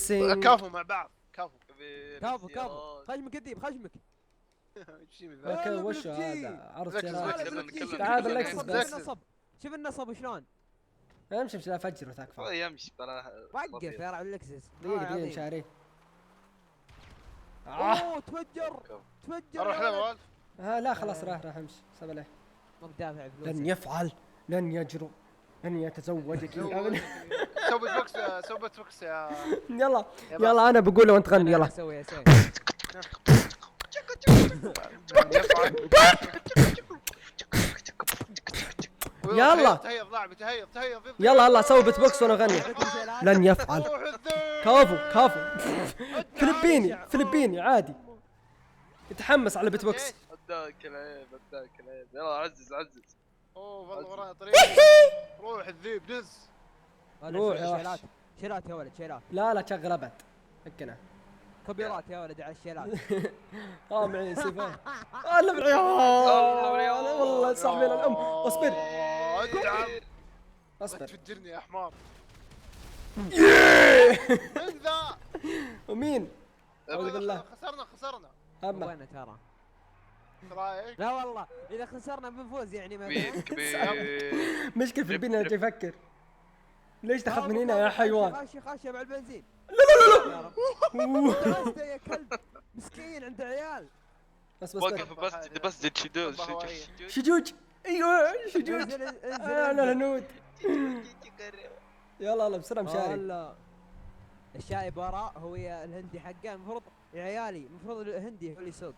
كفو مع بعض كفو. كفو خشمك الديب خشمك. اوكي وش هذا عرض سيارات. تعال تعال باللكسس بس. شوف النصب شلون. امشي لا فجر وتكفى. يمشي ترى. وقف يا رعب اللكسس. دقيقة مشاري. اوه تفجر. اروح له. لا خلاص راح امشي سب عليه. ما بدافع فلوس. لن يفعل لن يجرؤ لن يتزوجك ابدا. سوبت بوكس يا يلا انا بقول له وانت غني يلا. سوي يا سيد. يلا تهيض لاعب تهيض يلا سوي بيت بوكس وانا اغني. لن يفعل. كفو فلبيني عادي يتحمس على بيت بوكس. اداك العيب يلا عزز. اوه والله ورانا طريق. روح الذيب دز. روح يا شيلات يا ولد شيلات. لا تشغل ابد هكنا كبيرات يا ولد على الشيلات. معي سيفان. الا بالعيال والله صاحبي الام. اصبر تفجرني يا حمار. من ذا ومين؟ اعوذ بالله. خسرنا وين ترى؟ رايك؟ لا والله اذا خسرنا بنفوز يعني ما كبير. مشكلة في البناء جاي يفكر. ليش تخاف من هنا يا حيوان؟ خاشي مع البنزين. لا يا كلب مسكين عنده عيال. بس بس شجوج ايوه شجوج. انا الهنود. يلا بسرعة مشاري. الشايب وراء هو الهندي حقه المفروض يا عيالي المفروض الهندي هو اللي يسوق.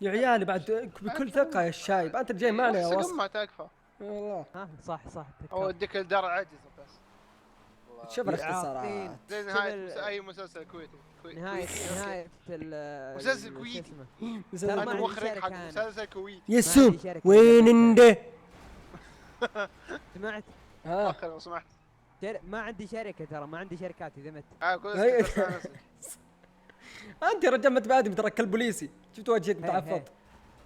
يا عيالي بعد بكل ثقة يا الشايب انت جاي معنا يا وسط. ما تكفى والله. ها صح اوديك الدار عجز بس. شوف الاختصارات. زي نهاية اي مسلسل كويتي. نهاية مسلسل كويتي. ترى ما مخرج حق مسلسل كويتي. يسوم وين انده؟ سمعت؟ لو سمحت. ما عندي شركة ترى ما عندي شركات اذا مت. انت يا رجال ما تبادي بترك البوليسي. شفت وجهك متعفض.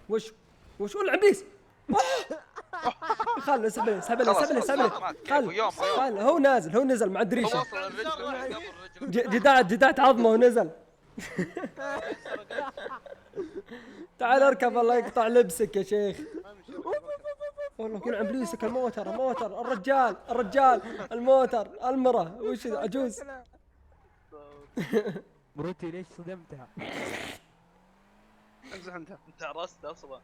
وش العبيس؟ خله سبله خل هو نزل مع الدريشه. جدعت عظمه ونزل. تعال اركب الله يقطع لبسك يا شيخ. والله كل عبليسك الموتر الرجال الموتر المرة وش عجوز. مرتي ليش صدمتها؟ امزح انت عرست اصلا.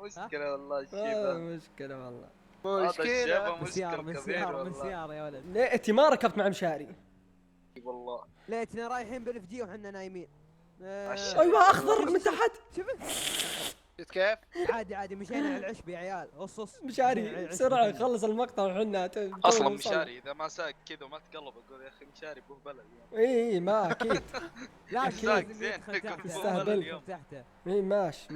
مشكلة والله الشيبة. مشكلة والله. مشكلة من سيارة يا ولد. ليتي ما ركبت مع مشاري. والله. ليتنا رايحين بالاف جي وحنا نايمين. ايوه اخضر من تحت. شفت كيف؟ عادي مشينا على العشب يا عيال. قص مشاري بسرعة خلص المقطع وحنا اصلا مشاري اذا ما ساق كذا وما تقلب اقول يا اخي مشاري بوه بلد. اي ما اكيد. لا ساق زين تستهبل. اي ماشي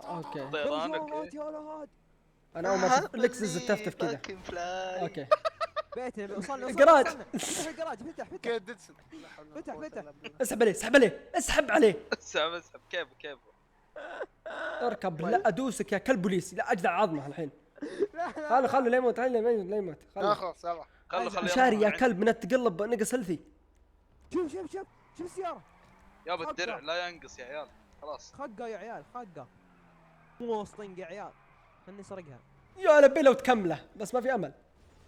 اوكي. طيرانك. انا اول ما اشوف لكسس التفتف كذا. اوكي بيتنا وصلنا الجراج. فتح اسحب عليه اسحب كيف اركب. لا ادوسك يا كلب بوليسي. لا اجدع عظمه الحين. خلوا لا يموت خلاص يلا خلوا مشاري يا كلب من التقلب نقص هيلثي. شوف السيارة يابا الدرع لا ينقص يا عيال خلاص. خقه يا عيال خقه مو وسطنق يا عيال خلني اسرقها. يا لبي لو تكمله بس ما في امل.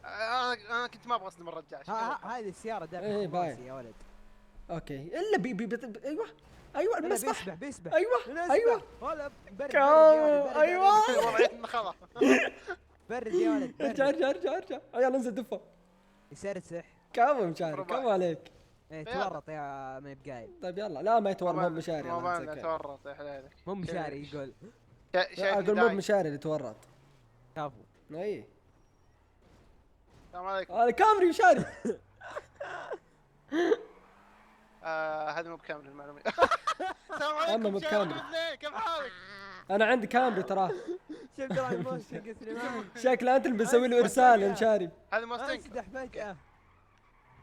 انا كنت ما ابغى اسلم الرجال. هذه السيارة دافع يا ولد. اوكي الا ايوه المسبح بيسبح ايوه ولا برد ايوه برد يا ولد. ارجع عيال انزل دفه يسرسح. كفو مشاري كفو عليك. تورط يا ما يبقايل. طيب يلا لا ما يتورط مو مشاري. ما تورط يا حلالك. مو مشاري يقول. اقول مو مشاري اللي تورط. كفو. اي السلام عليكم. هذا كامري مشاري. هذا مو بكامري المعلومات. السلام عليكم. مو بكامري. كيف حالك؟ انا عندي كامري تراه. شوف دراي موستنج سليمان. شكله انت اللي بسوي له ارسال يا مشاري. هذا موستنج. اسدح فجأة.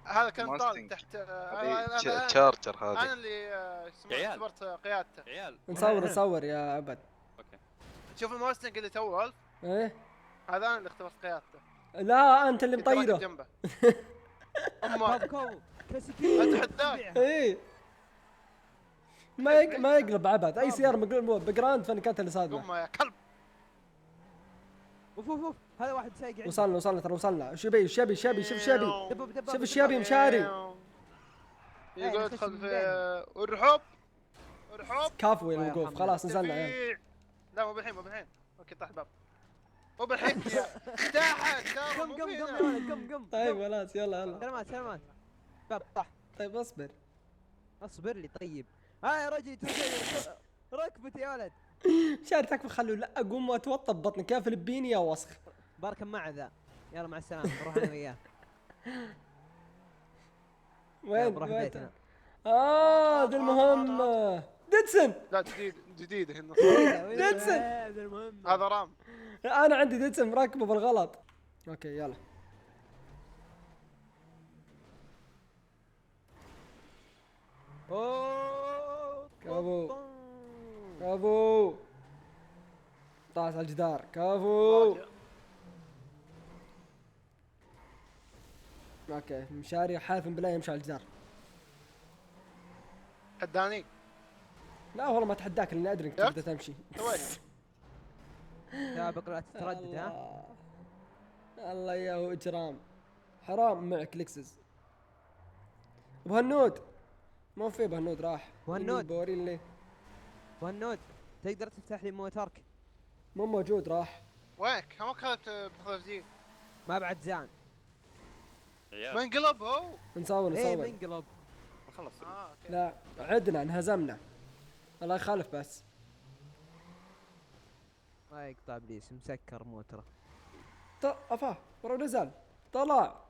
هذا كان طالع تحت. تشارجر هذا. انا اللي اختبرت قيادته. عيال نصور يا عبد. اوكي. شوف الموستنج اللي تو 1000. ايه هذا انا اللي اختبرت قيادته. لا انت اللي كنت راكب مطيره. جنبه. امه كفو كسكين اتحداك. ايه ما يقلب عبث اي سياره بجراند فان كانت اللي صادمه. امه يا كلب. اوف اوف اوف هذا واحد سايق عندي. وصلنا ترى وصلنا. شوف شوف دبب دبب شوف الشيابي مشاري. يقول نخش ادخل من في بينهم. ارحب. كافو يا الله الوقوف يرحمه. خلاص نزلنا يا عيال. تفيع. لا مو بالحين مو بالحين. اوكي طاح الباب. مو بالحين يا تحت ترى قم مو قم قم يا فينا. ولد قم طيب خلاص يلا سلامات باب طح. طيب اصبر. اصبر لي طيب. ها يا رجل ركبتي يا ولد. مشاري تكفى خلوا لا اقوم واتوطى ببطنك يا فلبيني يا وسخ. بركب مع ذا. يلا مع السلامة نروح انا وياه. وين بروح وين؟ بيتنا. ذي المهمة ديدسن. لا جديد هنا. ديدسن. هذا المهم. هذا رام. انا عندي ديدسن مركبه بالغلط. اوكي يلا. اوه كفو. كفو. طاس على الجدار كفو. اوكي مشاري حالف بالله يمشي على الجدار. حداني. لا والله ما اتحداك لاني ادري انك شفت؟ تبدا تمشي. سويت. سابق لا تتردد ها. الله يا اجرام. حرام معك لكسس. ابو هنود. مو في ابو هنود راح. أبو هنود. بورين لي. والنود تقدر تفتح لي موترك؟ مو موجود راح. وينك؟ ما اخذت بخلف ما بعد زان. ما انقلب هو. نصور ايه نصور. منقلب. خلص. اوكي. لا عدنا انهزمنا. الله يخالف بس. ما يقطع ابليس مسكر موتره. افا ورا نزل طلع.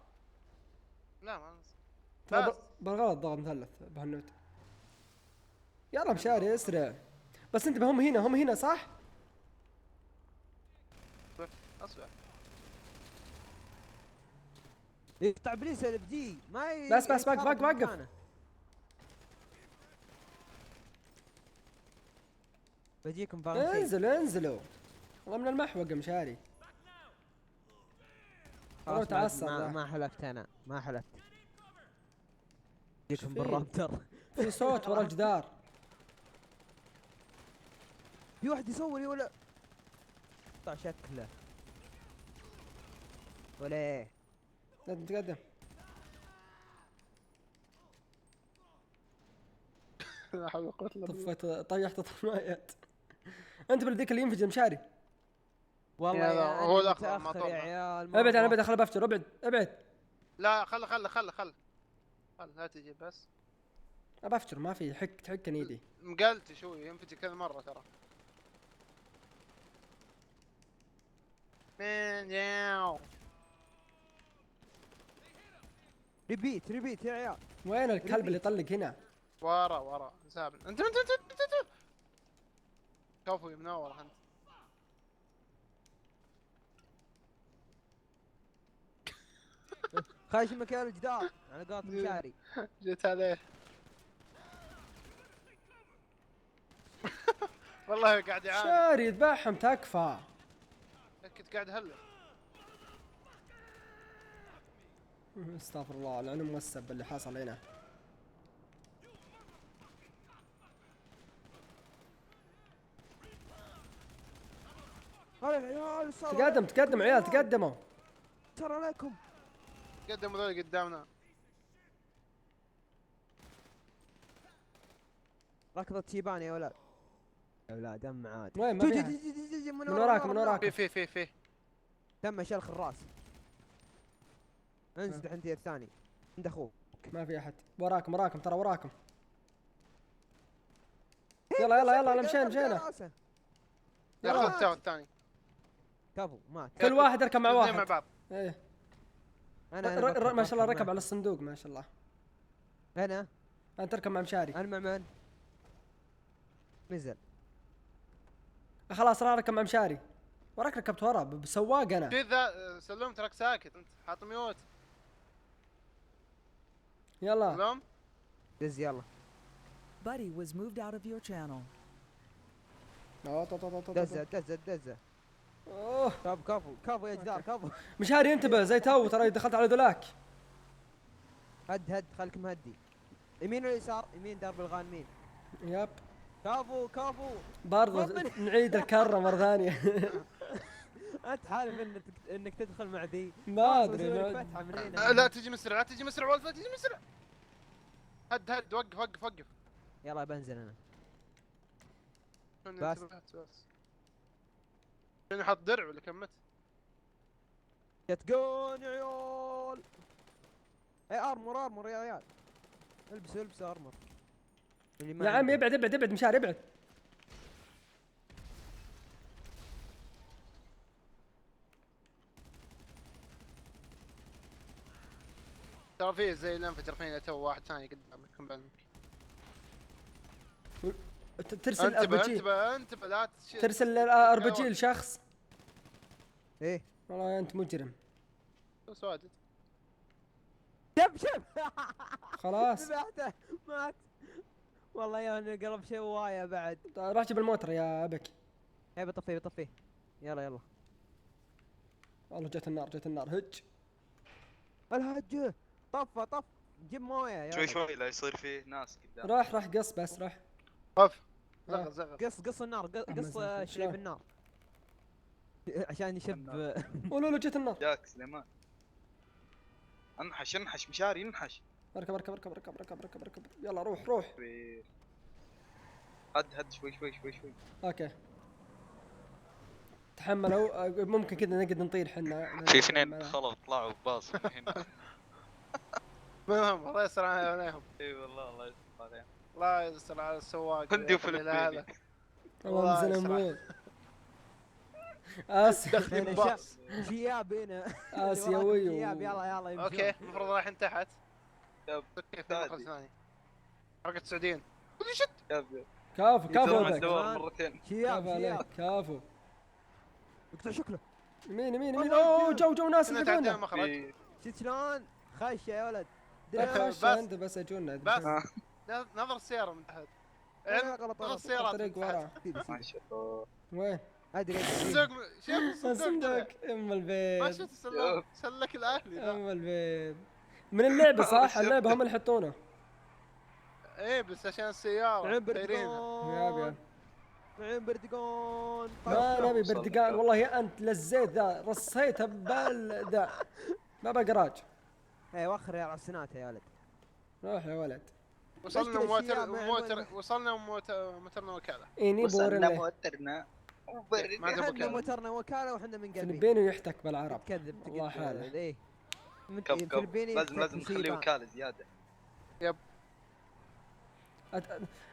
لا ما لا، بس بالغلط ضغط مثلث بهنوت. يلا مشاري اسرع. بس انت هم هنا صح؟ اصبر. يقطع ابليس البدي ما بس وقف. بجيكم فالنتين. انزلوا والله من المحوق مشاري. خلاص تعصب ما, ذا. ما حلفت انا ما حلفت. بجيكم فيه؟ بالرابتر. في صوت ورا الجدار. في واحد يصور يا ولا قطع شكله ولا ايه. لازم تقدم. لا حول ولا قوة الا بالله. طفيت طيحت الطمايات. انت بالذيك اللي ينفجر مشاري. والله يا يا هو أنا الأخضر ما متأخر يا طلع. عيال. ابعد مرة. انا خل بفتر ابعد. لا خل لا تجي بس. ابفتر ما في تحك ايدي. مقلت شوي ينفجر كذا مرة ترى. من ياو. ريبيت يا عيال. وين الكلب اللي يطلق هنا؟ ورا سابن. انت كفو منور انت. خايش مكان الجدار على قاطع مشاري. جيت عليه. والله قاعد يعاني. شاري يذبحهم تكفى. كنت قاعد هلا. استغفر الله لانه موسب اللي حصل هنا. هلا يا عيال صار تقدم عيال تقدموا. ترى عليكم. قدموا ذول قدامنا. ركضة تيبان يا ولاد. يا ولاد دم عاد. وين ما في أحد. من من وراك. في دم شلخ الراس. انزل انت الثاني عند اخوك. ما في احد. وراكم ترى وراكم. يلا مشينا. ياخذ الثاني. كفو مات. كل واحد يركب مع اثنين مع واحد. بعض. ايه انا ما شاء الله ركب على الصندوق ما شاء الله. انت تركب مع مشاري. انا مع من؟ نزل. خلاص راح اركب مع مشاري. وراك ركبت ورا بسواق انا. كذا سلم تراك ساكت انت حاط ميوت. يلا سلم. دز يلا. Buddy was moved out of your channel. دزه. اوه كفو يا جدار كفو. مشاري انتبه زي تو ترى دخلت على ذولاك. هد خليك مهدي. يمين ولا يسار؟ يمين درب الغانمين. ياب كفو. برضه فضل. نعيد الكرة مرة ثانية. انت حالف انك تدخل مع ذي. ما خلاص ادري بسوي لك ما- فتحة من هنا. لا تجي مسرع، لا تجي مسرع والله، تجي مسرع. هد وقف. يلا بنزل انا. بس شنو حط درع ولا كمت؟ يتقون يا عيال. اي ارمر يا عيال. البس ارمر. اللي ما يا عم عنده. ابعد مشاري ابعد. ترى فيه زي اللي انفجر فينا تو واحد ثاني قدامك كم بعلمك. ترسل ار بي جي. انتبه لا ترسل ار بي جي لشخص. ايه والله انت مجرم. سوادد. شوف خلاص ذبحته مات. والله يا اني قلب شوايه بعد. راح جيب الموتر يا ابك. ايه بطفيه. يلا. والله جت النار هج. الهج طف جيب مويه يا شوي لا يصير فيه ناس قدام. راح قص بس راح. اوف. آه. زغر. قص النار قص زغر. شليب النار عشان يشب. ولولو جت النار. جاك سليمان. انحش مشاري انحش. اركب. يلا روح. هد شوي. اوكي. تحملوا ممكن كذا نقدر نطير حنا. في اثنين دخلوا طلعوا باص من هنا. المهم الله يستر عليهم. اي والله الله يستر عليهم. الله يستر على السواق. هندي وفلبيني. الله الله ينزل يسرع. اسف. داخلين باص. جياب هنا. اسيوي جياب يلا يمشون. اوكي المفروض رايحين تحت. يب. اوكي في مخرج ثاني. حركة السعوديين. خذي شت. يب. كافو يدور ابك. الدوار مرتين. كافو عليك كافو. اقطع شكله. يمين اوه جو ناس كنا تعدينا يحبونه. المخرج. في- شفت شلون؟ خش يا ولد. خش بس. انت بس اجونا. بس. نظر السيارة من تحت. غلط نظر السيارات الطريق من ورا. تحت. ما شاء الله. وين؟ ادري صندوق شوف الصندوق ام ما البيت. شفت السلام سلك الاهلي ذا. ام البيت. من اللعبة صح؟ اللعبة هم اللي يحطونه. ايه بس عشان السيارة نعم دايرينها. ياب. نعم بردقون. ما نبي بردقان والله يا انت لزيت ذا رصيتها بال ذا بابا جراج. ايه وخر يا عسنات يا ولد. روح يا ولد. وصلنا مشكلة الشياب مع وصلنا موترنا وكالة. اني وصلنا بورنا موترنا ما وبرد. عندهم احنا وكالة. موترنا وكاله واحنا من قلبي. فلبيني يحتك بالعرب. تكذب والله حاله. ايه. كب فلبيني لازم نخليه وكالة زيادة.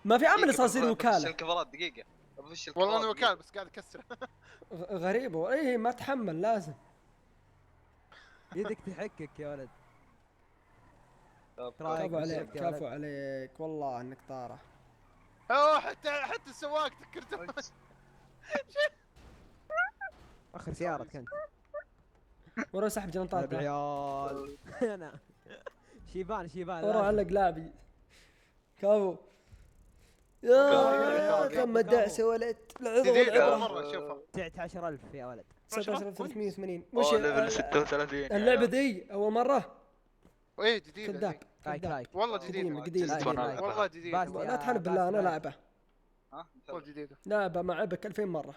ما في امل صار يصير بفش وكالة. الكفرات دقيقة. بفش الكفرات والله انا دقيقة. وكالة بس قاعد اكسر. غريبة ايه ما تحمل لازم. يدك تحكك يا ولد. طب، رايق كفو عليك بالشركة يا ولد. كفو عليك والله انك طارة. اوه حتى السواق تكرت. اخر سيارتك انت. ورا سحب جنطات. عيال. انا شيبان ورا لازم. علق لاعبي. كفو. كفو. كم الدعس يا ولد العظم جديد اول والعبرة. مرة اشوفها. 19000 يا ولد. 17880 وش اوه ليفل 36. اللعبة دي اول مرة. ايه جديدة كذاب ذي. لايك. والله قديمة جديدة. قديمة. لايك. والله جديدة. بس لا تحن بالله انا باس. لعبة. ها والله جديدة. لعبة مع عبك 2000 مرة.